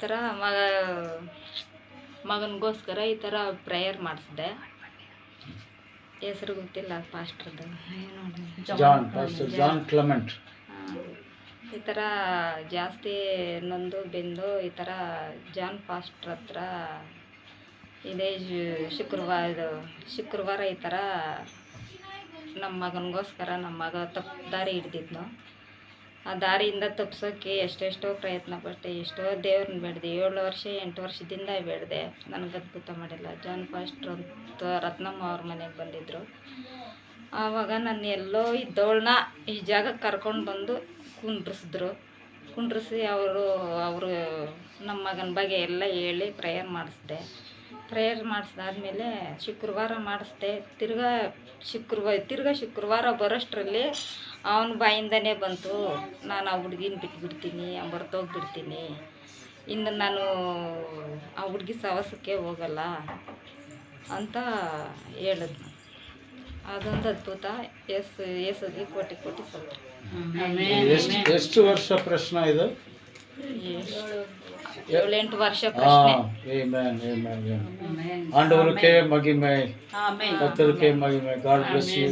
ಥರ ಮಗನಿಗೋಸ್ಕರ ಈ ಥರ ಪ್ರೇಯರ್ ಮಾಡಿಸಿದೆ. ಹೆಸರು ಗೊತ್ತಿಲ್ಲ ಪಾಸ್ಟ್ರದ್ದು, ಜಾನ್ ಕ್ಲೆಮೆಂಟ್. ಈ ಥರ ಜಾಸ್ತಿ ನೊಂದು ಬೆಂದು ಈ ಥರ ಜಾನ್ ಪಾಸ್ಟ್ರ್ ಹತ್ರ ಇದೇ ಶುಕ್ರವಾರ ಈ ಥರ ನಮ್ಮ ಮಗನಿಗೋಸ್ಕರ ನಮ್ಮ ಮಗ ತಪ್ಪು ದಾರಿ ಹಿಡ್ದಿದ್ನು. ಆ ದಾರಿಯಿಂದ ತಪ್ಪಿಸೋಕ್ಕೆ ಎಷ್ಟೆಷ್ಟೋ ಪ್ರಯತ್ನ ಪಟ್ಟೆ, ಎಷ್ಟೋ ದೇವ್ರನ್ನ ಬೇಡಿದೆ. 7 ವರ್ಷ 8 ವರ್ಷದಿಂದ ಬೇಡಿದೆ, ನನಗೆ ಅದ್ಭುತ ಮಾಡಿಲ್ಲ. ಜಾನ್ ಪಾಸ್ಟ್ರ್ ಅಂತ ರತ್ನಮ್ಮ ಅವ್ರ ಮನೆಗೆ ಬಂದಿದ್ದರು. ಆವಾಗ ನಾನು ಎಲ್ಲೋ ಇದ್ದವಳನ್ನ ಈ ಜಾಗಕ್ಕೆ ಕರ್ಕೊಂಡು ಬಂದು ಕುಂಡ್ರಿಸಿ ಅವರು ನಮ್ಮ ಮಗನ ಬಗ್ಗೆ ಎಲ್ಲ ಹೇಳಿ ಪ್ರೇಯರ್ ಮಾಡಿಸ್ದೆ. ಪ್ರೇಯರ್ ಮಾಡಿಸ್ದಾದ್ಮೇಲೆ ಶುಕ್ರವಾರ ಮಾಡಿಸ್ದೆ. ತಿರ್ಗಾ ಶುಕ್ರವಾರ ಬರೋಷ್ಟರಲ್ಲಿ ಅವನ ಬಾಯಿಂದನೇ ಬಂತು, ನಾನು ಆ ಹುಡುಗಿನ ಬಿಟ್ಬಿಡ್ತೀನಿ, ಹೊರಟೋಗ್ಬಿಡ್ತೀನಿ, ಇನ್ನು ನಾನು ಆ ಹುಡುಗಿ ಸಹವಾಸಕ್ಕೆ ಹೋಗಲ್ಲ ಅಂತ ಹೇಳಿದ್ನು. ಅದೊಂದು ಅದ್ಭುತ. ಯೇಸುಗೆ ಕೋಟಿ ಸತ್ರು. ಎಷ್ಟು ವರ್ಷ ಪ್ರಶ್ನೆ ಇದು? 7-8 ವರ್ಷ ಪ್ರಶ್ನೆ. ಆಂಡವರಿಗೆ ಮಹಿಮೆ, ಕರ್ತರಿಗೆ ಮಹಿಮೆ. God bless you.